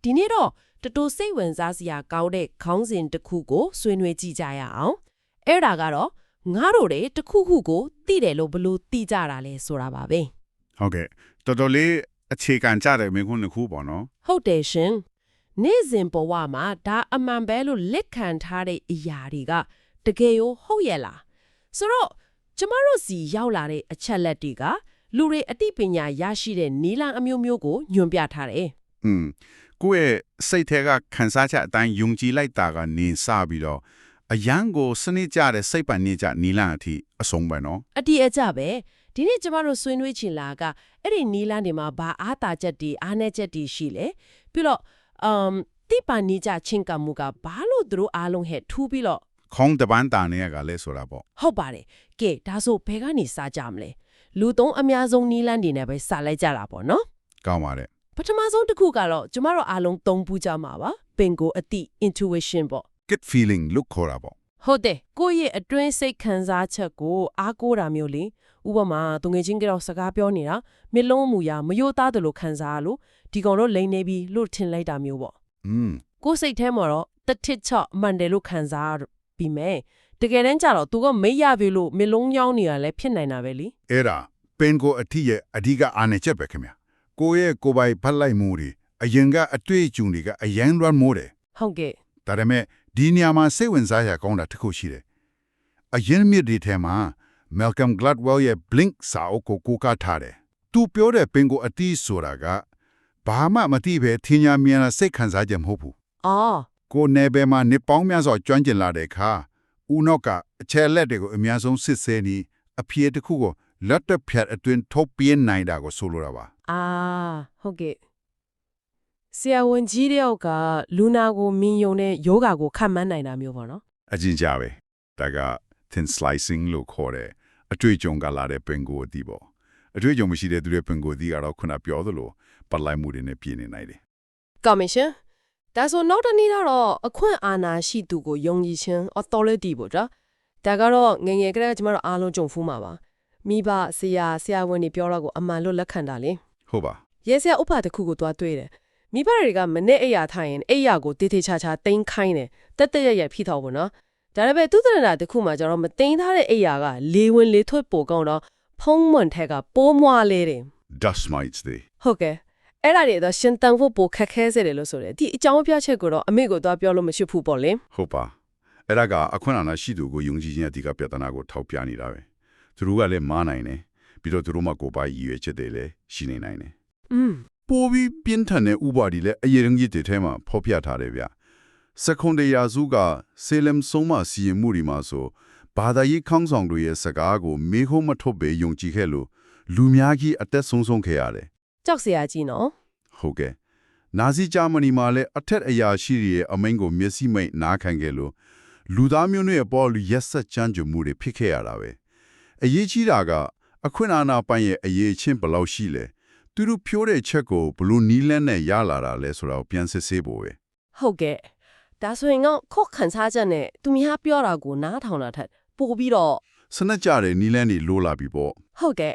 ဒီနေ့တော့တတူစိတ်ဝင်စားစရာကောင်းတဲ့ခေါင်းစဉ်တစ်ခုကိုဆွေးနွေးကြည့်ကြရအောင်အဲ့ဒါကတော့ငါတို့တွေတစ်ခုခုကိုသိတယ်လို့ဘလို့သိကြတာလဲဆိုတာပါပဲဟုတ်ကဲ့တော်တော်လေးအခြေခံကြတယ်မင်းခုနှစ်ခုပေါ့နော်ဟုတ်တယ်ရှင်နေ့စဉ်ဘဝမှာဒါအမှန်ပဲလို့လက်ခံထားတဲ့အရာတွေကတကယ်ရောဟုတ်ရဲ့လားဆိုတော့ကျမတို့စီရောက်လာတဲ့အချက်လက်တွေကလူတွေအသိပညာရရှိတဲ့နီလန်အမျိုးမျိုးကိုညွှန်ပြထားတယ်ကိုယ့်ရဲ့စိတ်ထဲကခံစားချက်အတိုင်းယုံကြည်လိုက်တာကနေစပြီးတော့အရန်ကိုစနစ်ကြတဲ့စိတ်ပတ်နေကြနီလန်အထိအဆုံးပဲနော်အတီးအကျပဲဒီနေ့ကျမတို့ဆွေးနွေးချင်လာကအဲ့ဒီနီလန်တွေမှာဘာအားတာချက်တွေအားနည်းချက်တွေရှိလဲပြီးတော့တိပနိကြချင်းကမှုကဘာလို့သူတို့အားလုံးဟဲ့ထူးပြီးတော့ခေါင်းတပန်းတာနေရကလဲဆိုတာပေါ့ဟုတ်ပါတယ်ကဲဒါဆိုဘယ်ကနေစကြမလဲလူသုံးအများဆုံးနီလန်တွေနဲ့ပဲစလိုက်ကြတာပေါ့နော်ကောင်းပါတယ်ပထမဆုံးတစ်ခုကတော့ကျမတို့အားလုံးသုံးပူးကြမှာပါပင်ကိုအတိ intuition ပေါ့ gut feeling လို့ခေါ်တာပေါ့ဟုတ်တယ်ကိုယ့်ရဲ့အတွင်းစိတ်ခံစားချက်ကိုအားကိုးတာမျိုးလေဥပမာသူငယ်ချင်းကြောက်စကားပြောနေတာမျက်လုံးမူရမယိုသားတယ်လို့ခံစားရလို့ဒီကောင်တော့လိန်နေပြီလို့ထင်လိုက်တာမျိုးပေါ့ကိုယ်စိတ်ထဲမှာတော့တထစ်ချော့မှန်တယ်လို့ခံစားပြီးမယ်တကယ်တမ်းကျတော့သူကမိတ်ရပြီလို့မျက်လုံးညောင်းနေတာလည်းဖြစ်နိုင်တာပဲလေအဲ့ဒါပင်ကိုအထိရဲ့အဓိကအားနည်းချက်ပဲခင်ဗျကိုယ့်ရဲ့ကိုယ်ပိုင်ဖတ်လိုက်မှုတွေအရင်ကအတွေ့အကြုံတွေကအရင်လွှမ်းမိုးတယ်ဟုတ်ကဲ့ဒါပေမဲ့ဒီနေရာမှာစိတ်ဝင်စားရကောင်းတာတစ်ခုရှိတယ်အရင်မြစ်ဒီထဲမှာ Malcolm Gladwell ရဲ့ Blink စာအုပ်ကိုကိုးကားထားတယ်သူပြောတဲ့ပင်ကိုအတိဆိုတာကဘာမှမသိပဲထင်ညာမြင်တာစိတ်ခံစားချက်မဟုတ်ဘူးကိုယ်နယ်ပယ်မှာနေပေါင်းများစွာကျွမ်းကျင်လာတဲ့အခါဦးနော့ကအချက်လက်တွေကိုအများဆုံးစစ်ဆေးနေအဖြေတစ်ခုကိုလက်တဖြတ်အတွင်းထုတ်ပြနိုင်တာကိုဆိုလိုတာပါဟုတ်ကဲ့ဆရာဝန်ကြီးတယောက်ကလူနာကိုမြင်ယုံတဲ့ယောဂါကိုခံမှန်းနိုင်တာမျိုးပေါ့နော်အကျဉ်းကြပဲဒါက thin slicing လို့ခေါ်တဲ့အတွေ့အကြုံကလာတဲ့ပင်ကိုအသီးပေါ့အတွေ့အကြုံမရှိတဲ့သူတွေပင်ကိုအသီးကတော့ခုနပြောသလိုပတ်လိုက်မှုတွေနဲ့ပြည့်နေနိုင်တယ်ကောင်းပြီရှင်ဒါဆိုနောက်တစ်နည်းတော့အခွင့်အာဏာရှိသူကိုယုံကြည်ခြင်း authority ပေါ့ဗျာဒါကတော့ငယ်ငယ်ကတည်းကကျွန်တော်အားလုံးကြုံဖူးမှာပါမိဘဆရာဝန်တွေပြောတော့ကိုအမှန်လို့လက်ခံတာလေဟုတ်ပါရဲဆရာဥပဒေတစ်ခုကိုတွားတွေ့တယ်မိဘတွေကမနဲ့အိယာထိုင်ရင်အိယာကိုတေးသေးချာချာတိမ့်ခိုင်းတယ်တက်တက်ရရဖိထောက်ပေါ့နော်ဒါပေမဲ့သူတရဏတစ်ခုမှကျတော့မတိမ့်ထားတဲ့အိယာကလေဝင်လေထွက်ပိုကောင်းတော့ဖုံးမွန်ထက်ကပိုးမွားလေတယ် dust mites တွေဟုတ်ကဲ့အဲ့ဒါတွေတော့ရှင်တန်ဖို့ပိုခက်ခဲစေတယ်လို့ဆိုတယ်ဒီအကြောင်းပြချက်ကိုတော့အမေကိုတော့ပြောလို့မရှိဘူးပေါ့လေဟုတ်ပါအဲ့ဒါကအခွင့်အာဏာရှိသူကိုယုံကြည်ခြင်းအဓိကပြဿနာကိုထောက်ပြနေတာပဲသူတို့ကလည်းမားနိုင်တယ်ပြီးတော့သူတို့မှကိုယ်ပိုင်ရည်ရွယ်ချက်တွေလည်းရှိနေနိုင်တယ်ပိုပြီးပြင်းထန်တဲ့ဥပဒေလည်းအရေးကြီးတဲ့ထဲမှာဖော်ပြထားတယ်ဗျစကွန်ဒေယာစုကဆေလမ်ဆုံးမစီရင်မှုဒီမှာဆိုဘာသာရေးခေါင်းဆောင်တွေရဲ့စကားကိုမေးခွန်းမထုတ်ပဲယုံကြည်ခဲ့လို့လူများကြီးအသက်ဆုံးခဲ့ရတယ်ကြောက်စရာကြီးနော်ဟုတ်ကဲ့နာဇီဂျာမနီမှာလည်းအထက်အရာရှိတွေရဲ့အမိန့်ကိုမျက်စိမိတ်နားခံခဲ့လို့လူသားမျိုးနွယ်အပေါ်လူရက်ဆက်ချမ်းကြမှုတွေဖြစ်ခဲ့ရတာပဲအရေးကြီးတာကအခွင့်အာဏာပိုင်းရဲ့အရေးချင်းဘယ်လောက်ရှိလဲသူတို့ဖြိုးတဲ့ချက်ကိုဘလို့နီးလန်းနဲ့ရလာတာလဲဆိုတော့ပြန်စစ်ဆေးဖို့ပဲဟုတ်ကဲ့ဒါဆိုရင်တော့ခော့ခန်းစားချက်နဲ့သူများပြောတာကိုနားထောင်တာထက်ပိုပြီးတော့စနစ်ကြတဲ့နီးလန်းတွေလိုလာပြီပေါ့ဟုတ်ကဲ့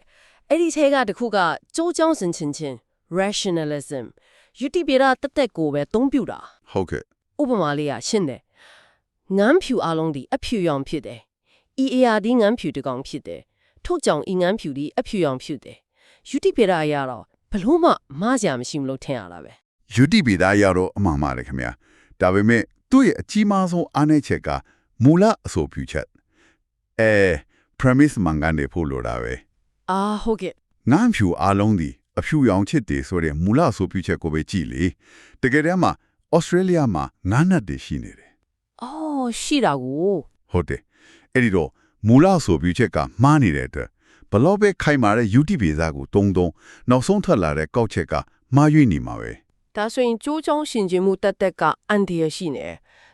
အဲ့ဒီထဲကတစ်ခုကကြိုးကြောင်းစင်ချင်း rationalism ယုတိပိရာတက်ကိုပဲသုံးပြတာဟုတ်ကဲ့ဥပမာလေးရရှင်းတယ်ငန်းဖြူအလုံးဒီအဖြူရောင်ဖြစ်တယ် EARD ငန်းဖြူတကောင်ဖြစ်တယ်ထို့ကြောင့်ငန်းဖြူဒီအဖြူရောင်ဖြစ်တယ်ယုတိပိရာရတော့ဘလို့မှမားစရာမရှိမလို့ထင်ရတာပဲယုတိပိရာရတော့အမှန်ပါတယ်ခင်ဗျာဒါပေမဲ့သူ့ရဲ့အကြီးမားဆုံးအားနည်းချက်ကမူလအဆိုပြုချက်premise မှန်ကန်တယ်ဖို့လိုတာပဲဟုတ်ကဲ့ငန်းဖြူအလုံးဒီအဖြူရောင်ချစ်တယ်ဆိုတဲ့မူလအဆိုပြုချက်ကိုပဲကြည့်လေတကယ်တမ်းမှာဩစတြေးလျမှာငန်းနတ်တွေရှိနေတယ်ရှိတာကိုဟုတ်တယ်အဲ့ဒီတော့မူလအဆိုပြုချက်ကမှားနေတဲ့အတွက်ဘလို့ပဲခိုင်မာတဲ့ UT ဗီဇာကိုတုံးနောက်ဆုံးထွက်လာတဲ့ကောက်ချက်ကမှားယွင်းနေမှာပဲဒါဆိုရင်ကျိုးချောင်းရှင်ကျင်မှုတက်ကအန်ဒီရရှိနေ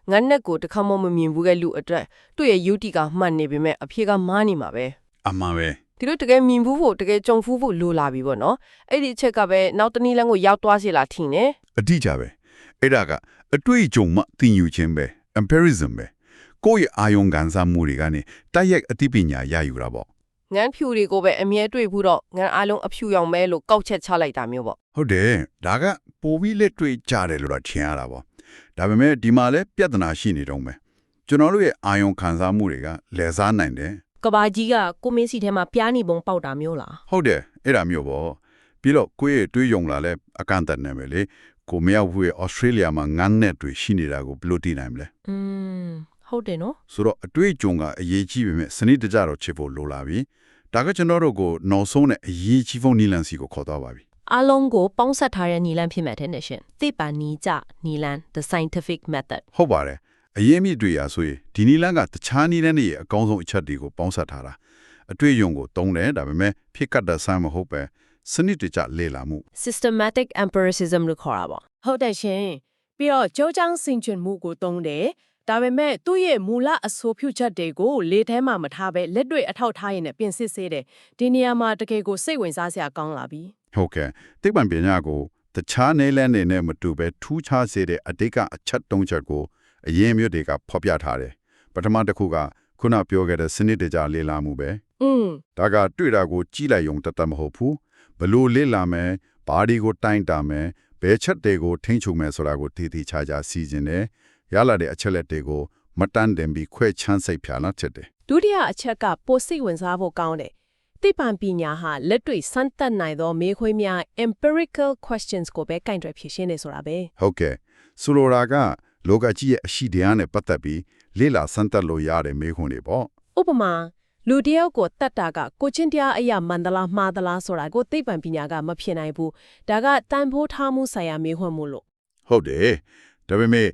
ငန်းနက်ကိုတစ်ခါမှမမြင်ဘူးတဲ့လူအတွက်သူ့ရဲ့ UT ကမှတ်နေပေမဲ့အဖြေကမှားနေမှာပဲအမှန်ပဲဒီလိုတကယ်မြင်ဘူးဖို့တကယ်ကြုံဖူးဖို့လိုလာပြီပေါ့နော်အဲ့ဒီအချက်ကပဲနောက်တနည်းလမ်းကိုရောက်သွားစေလားထင်တယ်အတိကြပဲအဲ့ဒါကအတွေ့အကြုံမှသင်ယူခြင်းပဲ empiricism ပဲကိုယ့်ရဲ့အာယုံခံစားမှုတွေကနေတိုက်ရိုက်အသိပညာရယူတာပေါ့ ငန်းဖြူတွေကိုပဲအမြဲတွေ့ဘူးတော့ငန်းအားလုံးအဖြူရောင်မဲလို့ကောက်ချက်ချလိုက်တာမျိုးပေါ့ ဟုတ်တယ်ဒါကပိုပြီးလက်တွေ့ကြတယ်လို့တော့ထင်ရတာပေါ့ဒါပေမဲ့ဒီမှာလည်းပြဿနာရှိနေတော့မယ်ကျွန်တော်တို့ရဲ့အာယုံခံစားမှုတွေကလဲစားနိုင်တယ် ကဘာကြီးကကိုမင်းစီထဲမှာပြားနေပုံပေါက်တာမျိုးလား ဟုတ်တယ်အဲ့ဒါမျိုးပေါ့ပြီးတော့ကိုယ့်ရဲ့တွေးယုံလာလဲအကန့်အသတ်နေပဲလေကိုမရောက်ဘူးရဲ့ဩစတြေးလျမှာငန်းနဲ့တွေရှိနေတာကိုဘယ်လိုသိနိုင်မလဲ ဟုတ်တယ်နော် ဆိုတော့အတွေ့အကြုံကအရေးကြီးပေမဲ့စနစ်တကျတော့ချစ်ဖို့လိုလာပြီဒါကကျွန်တော်တို့ကိုနောက်ဆုံးနဲ့အရေးကြီးဖို့နီလန်စီကိုခေါ်သွားပါပြီ အားလုံးကိုပေါင်းစပ်ထားတဲ့နီလန်းဖြစ်မဲ့တဲ့ရှင်သိပ္ပံနီးကြနီလန်း the scientific method ဟုတ်ပါတယ်အရေးမြစ်တွေရာဆိုရင်ဒီနီလန်ကတခြားနီလန်တွေရဲ့အကောင်းဆုံးအချက်တွေကိုပေါင်းစပ်ထားတာအတွေ့အကြုံကိုတုံးတယ်ဒါပေမဲ့ဖြစ်ကတ်တဲ့ဆိုင်မဟုတ်ပဲစနစ်တကျလေ့လာမှု systematic empiricism လို့ခေါ်တာပေါ့ ဟုတ်တယ်ရှင်ပြီးတော့ကြောကြောင်းစင်ချင်မှုကိုသုံးတယ်ဒါပေမဲ့သူ့ရဲ့မူလအဆိုပြုချက်တွေကိုလေထဲမှာမထားပဲလက်တွေ့အထောက်ထားရင်းနဲ့ပြင်ဆင်စေတယ်ဒီနေရာမှာတကယ်ကိုစိတ်ဝင်စားစရာကောင်းလာပြီ ဟုတ်ကဲ့သိပ္ပံပညာကိုတခြားနီလန်တွေနဲ့မတူပဲထူးခြားစေတဲ့အတိတ်ကအချက်၃ချက်ကိုအရင်မျိုးတွေကဖော်ပြထားတယ်ပထမတစ်ခုကခုနပြောခဲ့တဲ့စနစ်တကျလေ့လာမှုပဲဒါကတွေ့တာကိုကြည့်လိုက်ရုံတတ်မဟုတ်ဘူးဘလို့လေ့လာမယ်ဘာတွေကိုတိုင်းတာမယ်ဘယ်ချက်တွေကိုထိန်းချုပ်မယ်ဆိုတာကိုတည်တည်ချာချာစီစဉ်တယ်ရလာတဲ့အချက်လက်တွေကိုမတန်းတင်ပြီးခွဲချမ်းစိတ်ဖြာလာချက်တယ် ဒုတိယအချက်ကပိုစိတ်ဝင်စားဖို့ကောင်းတယ်သိပ္ပံပညာဟာလက်တွေ့စမ်းသပ်နိုင်သောမေးခွန်းများ empirical questions ကိုပဲကင်တွယ်ဖြေရှင်းနေဆိုတာပဲ ဟုတ်ကဲ့ဆိုလိုတာကလောကကြီးရဲ့အရှိတရားနဲ့ပတ်သက်ပြီးလေ့လာစမ်းသပ်လို့ရတဲ့မေးခွန်းတွေပေါ့ ဥပမာလူတယောက်ကိုတတ်တာကကိုချင်းတရားအရာမန္တလားမှားသလားဆိုတာကိုသိပ္ပံပညာကမဖြစ်နိုင်ဘူးဒါကတန်ဖိုးထားမှုဆိုင်ရာမေးခွန်းမို့လို့ ဟုတ်တယ်ဒါပေမဲ့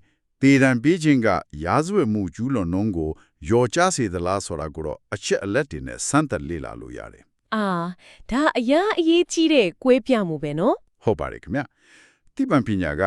တည်တံပေးခြင်းကရာဇဝတ်မှုကျူးလွန်နှုံးကိုရောချစေသလားဆိုတာကိုတော့အချက်အလက်တွေနဲ့စမ်းသပ်လေ့လာလို့ရတယ် အာဒါအရာအရေးကြီးတဲ့ကွဲပြားမှုပဲနော် ဟုတ်ပါတယ်ခင်ဗျသိပ္ပံပညာက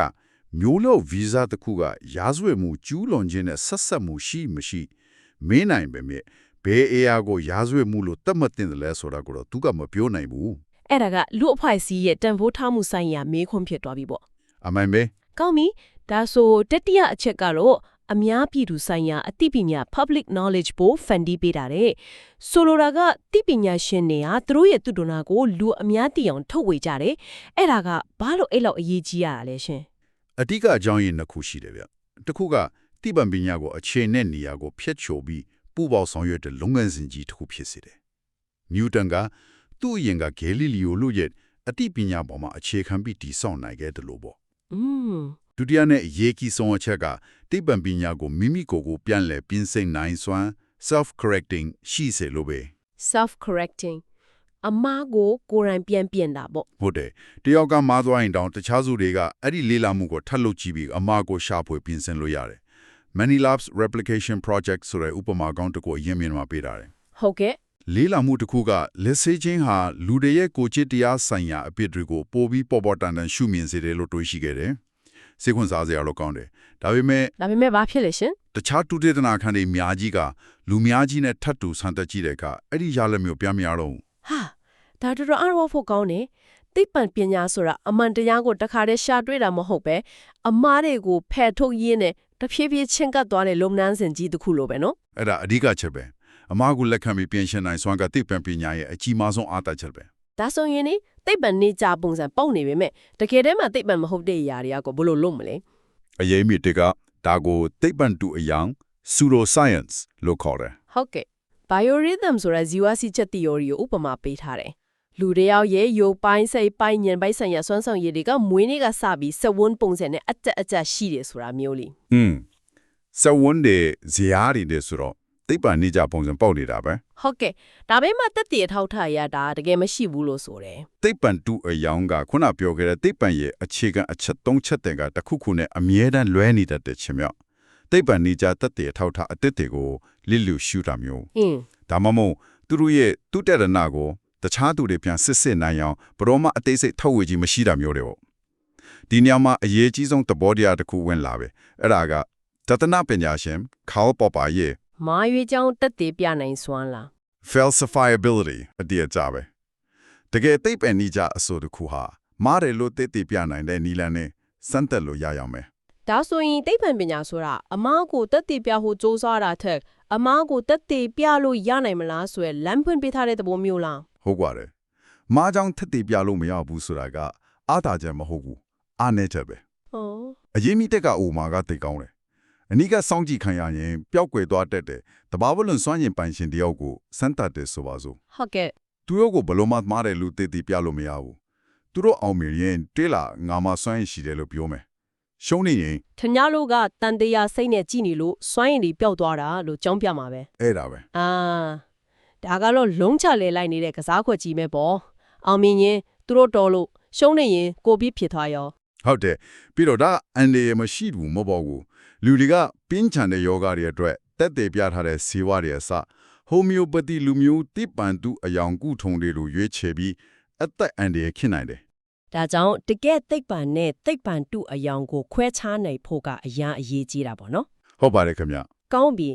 မျိုးလို့ဗီဇတစ်ခုကရာဇဝတ်မှုကျူးလွန်ခြင်းနဲ့ဆက်ဆက်မှုရှိမရှိမင်းနိုင်ပေမဲ့ဘယ်အရာကိုရာဇဝတ်မှုလို့သတ်မှတ်တင်တယ်လဲဆိုတာကိုတော့သူကမပြောနိုင်ဘူး အဲ့ဒါကလူအဖွဲ့အစည်းရဲ့တန်ဖိုးထားမှုဆိုင်ရာမေးခွန်းဖြစ်သွားပြီပေါ့ အမှန်ပဲ ကောင်းပြီဒါဆိုတတိယအချက်ကတော့အများပြည်သူဆိုင်ရာအသိပညာ public knowledge ကိုဖန်တီးပေးတာတဲ့ဆိုလိုတာကသိပညာရှင်တွေကသူတို့ရဲ့သူဒုနာကိုလူအများသိအောင်ထုတ်ဝေကြတယ်အဲ့ဒါကဘာလို့အဲ့လောက်အရေးကြီးရတာလဲရှင် အဓိကအကြောင်းရင်းနှစ်ခုရှိတယ်ဗျတစ်ခုကသိပ္ပံပညာကိုအခြေနဲ့နေရာကိုဖျက်ချိုပြီးပူပေါဆောင်ရွက်တဲ့လုပ်ငန်းစဉ်ကြီးတစ်ခုဖြစ်စေတယ်နျူတန်ကသူ့အရင်ကဂယ်လီလီယိုလို့ရဲ့အသိပညာပေါ်မှာအခြေခံပြီးတည်ဆောက်နိုင်ခဲ့တယ်လို့ပေါ့ဒုတိယနဲ့အရေးကြီးဆုံးအချက်ကသိပ္ပံပညာကိုမိမိကိုယ်ကိုပြန်လည်ပြင်ဆင်နိုင်စွမ်း self correcting ရှိစေလို့ပဲ self correcting အမားကိုကိုယ်တိုင်ပြန်ပြင်တာပေါ့ ဟုတ်တယ်တယောက်ကမားသွားရင်တောင်တခြားစုတွေကအဲ့ဒီလေးလာမှုကိုထပ်လုပ်ကြည့်ပြီးအမားကိုရှာဖွေပြင်ဆင်လို့ရတယ် Manilab's replication project ဆိုတဲ့ဥပမာကောင်းတစ်ခုအရင်မြင်မှာပေးတာတယ် ဟုတ်ကဲ့ လေးလာမှုတစ်ခုကလက်ဆေးခြင်းဟာလူတွေရဲ့ကိုယ်ချစ်တရားဆိုင်ရာအဖြစ်တွေကိုပိုပြီးပေါ်ပေါ်တန်တန်ရှုမြင်စေတယ်လို့တွေးရှိခဲ့တယ်စိတ်ဝင်စားစရာလို့ကောင်းတယ်ဒါပေမဲ့ ဘာဖြစ်လဲရှင် တခြားတူတေသနာခံတွေအများကြီးကလူများကြီးနဲ့ထပ်တူဆန်းသက်ကြည့်တဲ့အခါအဲ့ဒီရလက်မျိုးပြမရတော့ ဟာဒါတော်အားရဖို့ကောင်းတယ်သိပ္ပံပညာဆိုတာအမှန်တရားကိုတခါတည်းရှာတွေ့တာမဟုတ်ပဲအမားတွေကိုဖယ်ထုတ်ရင်းနဲ့တဖြည်းဖြည်းချင်းကပ်သွားတဲ့လုပ်ငန်းစဉ်ကြီးတစ်ခုလိုပဲနော် အဲ့ဒါအဓိကချက်ပဲအမားကိုလက်ခံပြီးပြင်ရှင်းနိုင်စွမ်းကသိပ္ပံပညာရဲ့အကြီးမားဆုံးအားသာချက်ပဲ ဒါဆိုရင်သိပ္ပံနေကြပုံစံပေါက်နေပေမဲ့တကယ်တည်းမှာသိပ္ပံမဟုတ်တဲ့အရာတွေကဘယ်လိုလုပ်မလဲ အရေးမြစ်တွေကဒါကိုသိပ္ပံတူအယောင် pseudoscience လို့ခေါ်တယ် ဟုတ်ကဲ့ biorhythm ဆိုတာဇီဝစီချက် theory ကိုဥပမာပေးထားတယ်လူတယောက်ရဲ့ရုပ်ပိုင်းစိတ်ပိုင်းဉာဏ်ပိုင်းဆိုင်ရာစွမ်းဆောင်ရည်တွေကမွေးနေ့ကစပြီးစဝန်းပုံစံနဲ့အတက်ရှိတယ်ဆိုတာမျိုးလी စဝန်းတွေဇာတ်တွေဆိုတော့သိပ္ပံနေကြပုံစံပေါက်နေတာပဲ ဟုတ်ကဲ့ဒါပေမဲ့တက်တည်အထောက်ထားရတာတကယ်မရှိဘူးလို့ဆိုတယ် သိပ္ပံတူအယောင်ကခုနပြောခဲ့တဲ့သိပ္ပံရဲ့အခြေခံအချက်၃ချက်တည်းကတစ်ခုခုနဲ့အမြဲတမ်းလွဲနေတတ်တဲ့ချင်းမြောက်သိပ္ပံနေကြတက်တည်အထောက်ထားအသစ်တွေကိုလစ်လျူရှုတာမျိုးဒါမှမဟုတ်သူတို့ရဲ့တုတ္တရဏကိုတခြားသူတွေပြန်စစ်စစ်နိုင်အောင်ဘရောမအသေးစိတ်ထုတ်ဝေခြင်းမရှိတာမျိုးတွေပေါ့ဒီညမှာအရေးကြီးဆုံးသဘောတရားတစ်ခုဝင်လာပဲအဲ့ဒါကတသနာပညာရှင် Karl Popper ရဲ့ မာရွေးကြောင်းတက်တည်ပြနိုင်စွမ်းလား falsifiability အတိအကျပဲတကယ်သိပ္ပံနေကြအဆိုတစ်ခုဟာမားတယ်လို့သိသိပြနိုင်တဲ့နီလန်နဲ့စမ်းသက်လို့ရရအောင်မယ် ဒါဆိုရင်သိပ္ပံပညာဆိုတာအမားကိုတက်တည်ပြဖို့စ조사တာထက် အမားကိုတက်သေးပြလို့ရနိုင်မလားဆိုရယ်လမ်းဖွင့်ပေးထားတဲ့သဘောမျိုးလား ဟုတ်ပါတယ်မားကြောင့်ထက်သေးပြလို့မရဘူးဆိုတာကအားသာချက်မဟုတ်ဘူးအားနည်းချက်ပဲ ဟော အရေးမိတက်ကအိုမာကတိတ်ကောင်းတယ်အနိကစောင့်ကြည့်ခံရရင်ပျောက်ကွယ်သွားတတ်တယ်တဘာဝလွန်စွမ်းရင်ပိုင်ရှင်တယောက်ကိုစမ်းသပ်တယ်ဆိုပါစို့ ဟုတ်ကဲ့ သူတို့ကိုဘလို့မှမှားတယ်လို့တည်တည်ပြလို့မရဘူးသူတို့အောင်မြင်ရင်တေးလာငါမှစွမ်းရည်ရှိတယ်လို့ပြောမယ်ရှုံးနေရင် ထညာလို့ကတန်တရားစိတ်နဲ့ကြည်နေလို့စွမ်းရည်တွေပျောက်သွားတာလို့ကြောင်းပြမှာပဲ အဲ့ဒါပဲ အာဒါကတော့လုံးချလဲလိုက်နေတဲ့ကစားခွက်ကြီးပဲပေါ့အောင်မြင်ရင်သူတို့တော်လို့ရှုံးနေရင်ကိုပြီးဖြစ်သွားရော ဟုတ်တယ်ပြီးတော့ဒါအန်ဒီရမရှိဘူးမပေါ့ဘူးလူတွေကပင်းချန်တဲ့ယောဂတွေအတွက်တက်သေးပြထားတဲ့ဆေးဝါးတွေအစဟိုမီယိုပသီလူမျိုးတိပန်တုအယောင်ကုထုံတွေလိုရွေးချယ်ပြီးအသက်အန်ဒီရခင်းနိုင်တယ် ဒါကြောင့်တကယ်သိပ္ပံနဲ့သိပ္ပံတုအယောင်ကိုခွဲခြားနိုင်ဖို့ကအရာအရေးကြီးတာပေါ့နော် ဟုတ်ပါတယ်ခင်ဗျ ကောင်းပြီ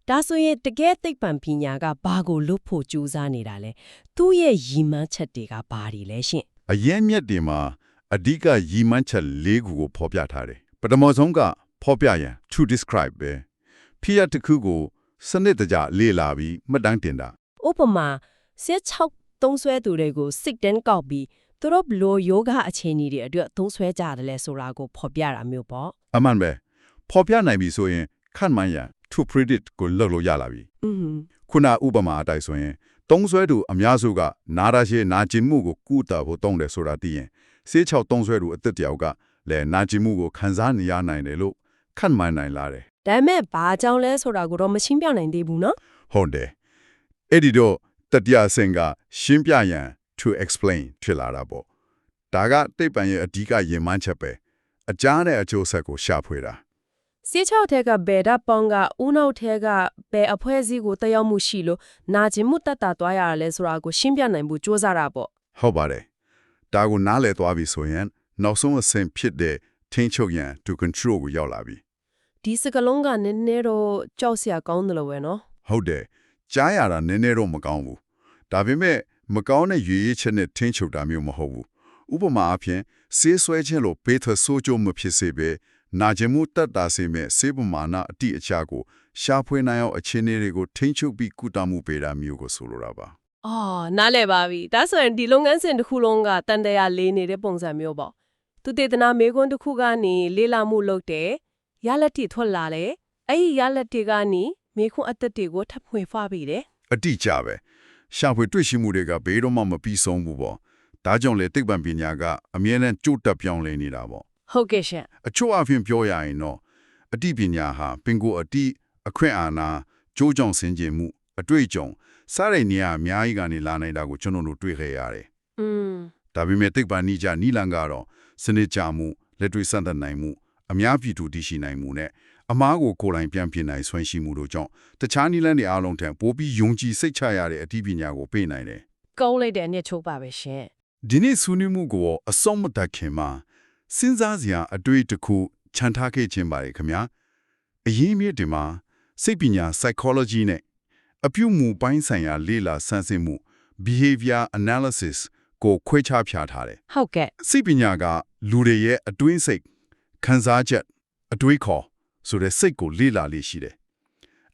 ဒါဆိုရင်တကယ်သိပ္ပံပညာကဘာကိုလွတ်ဖို့ကြိုးစားနေတာလဲသူ့ရဲ့ရည်မှန်းချက်တွေကဘာတွေလဲရှင့် အရင်မြက်တွေမှာအဓိကရည်မှန်းချက်၄ခုကိုဖော်ပြထားတယ်ပထမဆုံးကဖော်ပြရန် to describe ပဲဖြစ်ရတစ်ခုကိုစနစ်တကျလေ့လာပြီးမှတ်တမ်းတင်တာ ဥပမာ16သုံးဆွဲသူတွေကိုစိတ်တန်းကောက်ပြီးသူတို့ဘလို့ယောဂအခြေအနေတွေအတွက်သုံးဆွဲကြတယ်လဲဆိုတာကိုဖော်ပြတာမျိုးပေါ့ အမှန်ပဲဖော်ပြနိုင်ပြီဆိုရင်ခန့်မှန်းရန် to predict ကိုလုပ်လို့ရလာပြီ อืม ခုနဥပမာအတိုင်းဆိုရင်သုံးဆွဲသူအများစုကနာရရှိနာကျင်မှုကိုကုသဖို့တုံးတယ်ဆိုတာသိရင်ဆေးချောက်သုံးဆွဲသူအသက်တယောက်ကလည်းနာကျင်မှုကိုခံစားနေရနိုင်တယ်လို့ခန့်မှန်းနိုင်လာတယ် ဒါပေမဲ့ဘာကြောင့်လဲဆိုတာကိုတော့မရှင်းပြနိုင်သေးဘူးเนาะ ဟုတ်တယ်အဲ့ဒီတော့တတိယအဆင့်ကရှင်းပြရန် to explain ဖြစ်လာတာပေါ့ဒါကတိတ်ပံရဲ့အဓိကယဉ်မှန်းချက်ပဲအကြားနဲ့အကျိုးဆက်ကိုရှာဖွေတာ 16ထက်ကဘယ်ဓာတ်ပေါင်းကဦးနှုတ်ထက်ကဘယ်အဖွဲ့အစည်းကိုတက်ရောက်မှုရှိလို့နာကျင်မှုတက်တာသွားရတာလဲဆိုတာကိုရှင်းပြနိုင်ဖို့စ조사တာပေါ့ ဟုတ်ပါတယ်ဒါကိုနားလည်သွားပြီဆိုရင်နောက်ဆုံးအဆင့်ဖြစ်တဲ့ထိန်းချုပ်ရန် to control ကိုရောက်လာပြီ ဒီစကလုံးကနည်းနည်းတော့ကြောက်စရာကောင်းတယ်လို့ပဲเนาะ ဟုတ်တယ်ကြားရတာနည်းနည်းတော့မကောင်းဘူးဒါပေမဲ့မကောင်းတဲ့ရွေးချက်နဲ့ထိန်းချုပ်တာမျိုးမဟုတ်ဘူးဥပမာအဖြစ်ဆေးဆွဲခြင်းလို့ဘေးထဆိုးကျိုးမဖြစ်စေပဲနာကျင်မှုတက်တာစေမဲ့ဆေးပမာဏအတိအကျကိုရှာဖွေနိုင်အောင်အခြေအနေတွေကိုထိန်းချုပ်ပြီးကုသမှုပေးတာမျိုးကိုဆိုလိုတာပါ အော်နားလည်ပါပြီဒါဆိုရင်ဒီလုပ်ငန်းစဉ်တစ်ခုလုံးကတန်တရားလေးနေတဲ့ပုံစံမျိုးပေါ့သူတေသနာမေခွန်းတစ်ခုကနေလေးလာမှုလုပ်တယ်ရလက်တိထွက်လာတယ်အဲ့ဒီရလက်တိကနေမေခွန်းအသက်တွေကိုထပ်ဖွင့်ဖွားပြီးတယ် အတိအကျပဲရှာဖွေတွေ့ရှိမှုတွေကဘေးတော့မှမပြီးဆုံးဘူးပေါ့ဒါကြောင့်လေသိပ္ပံပညာကအမြဲတမ်းကြိုးတက်ပြောင်းလဲနေတာပေါ့ ဟုတ်ကဲ့ရှင် အချို့အဖြစ်ပြောရရင်တော့အတိပညာဟာပင်ကိုယ်အတိအခွင့်အာဏာကြိုးကြောင်ဆင်ခြင်မှုအတွေ့အကြုံစားတဲ့နေရာအများကြီးကနေလာနိုင်တာကိုကျွန်တော်တို့တွေ့ခဲ့ရတယ် อืม ဒါပေမဲ့သိပ္ပံနိကြနီလန်ကတော့စနစ်ကြမှုလက်တွေ့စံတတ်နိုင်မှုအများပြည်သူတည်ရှိနိုင်မှုနဲ့အမားကိုကိုယ်တိုင်ပြန်ပြင်နိုင်ဆွမ်းရှိမှုတို့ကြောင့်တခြားနီလန်တွေအားလုံးထံပိုပြီးယုံကြည်စိတ်ချရတဲ့အတိပညာကိုပေးနိုင်တယ် ကောင်းလိုက်တဲ့အနှစ်ချုပ်ပါပဲရှင် ဒီနေ့ဆွေးနွေးမှုကိုအဆုံးမတတ်ခင်မှာစဉ်းစားစရာအတွေ့တစ်ခုခြံထားခဲ့ခြင်းပါတယ်ခင်ဗျာအရေးမြစ်ဒီမှာစိတ်ပညာ psychology နဲ့အပြုမူပိုင်းဆိုင်ရာလေ့လာဆန်းစစ်မှု behavior analysis ကိုခွဲခြားပြထားတယ် ဟုတ်ကဲ့ စိတ်ပညာကလူတွေရဲ့အတွင်းစိတ်ခံစားချက်အတွေးခေါ်ဆိုတဲ့စိတ်ကိုလေ့လာလေးရှိတယ်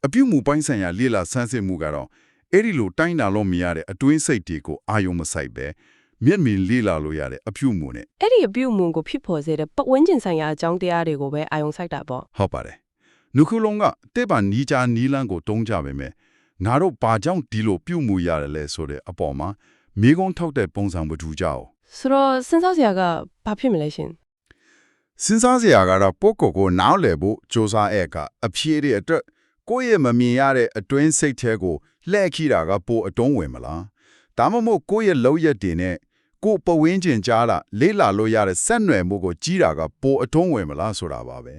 အပြုမူပိုင်းဆိုင်ရာလေ့လာဆန်းစစ်မှုကတော့အဲ့ဒီလိုတိုင်းတာလို့မရတဲ့အတွင်းစိတ်တွေကိုအာယုံမဆိုင်ပဲမျက်မြင်လေ့လာလို့ရတဲ့အပြုမူနဲ့ အဲ့ဒီအပြုအမူကိုဖြစ်ပေါ်စေတဲ့ပတ်ဝန်းကျင်ဆိုင်ရာအကြောင်းတရားတွေကိုပဲအာယုံစိုက်တာပေါ့ ဟုတ်ပါတယ်။နှုတ်ခလုံးကတဲ့ပါနီးချာနီးလန်းကိုတုံးကြပဲမဲ့ငါတို့ဘာကြောင့်ဒီလိုပြုမှုရတယ်လဲဆိုတဲ့အပေါ်မှာမိကုံးထောက်တဲ့ပုံစံမတူကြအောင် ဆိုတော့စဉ်းစားစရာကဘာဖြစ်မလဲရှင် စဉ်းစားစရာကတော့ပို့ကိုနားလည်ဖို့စ조사အဲ့ကအဖြေတွေအတွက်ကိုယ့်ရဲ့မမြင်ရတဲ့အတွင်းစိတ်ထဲကိုလှည့်ခိတာကပိုအတွုံးဝင်မလားဒါမှမဟုတ်ကိုယ့်ရဲ့လောက်ရက်တွေနဲ့ကိုယ်ပဝင်းကျင်ကြားလာလေးလာလို့ရတဲ့ဆက်နွယ်မှုကိုကြီးတာကပိုအတွုံးဝင်မလားဆိုတာပါပဲ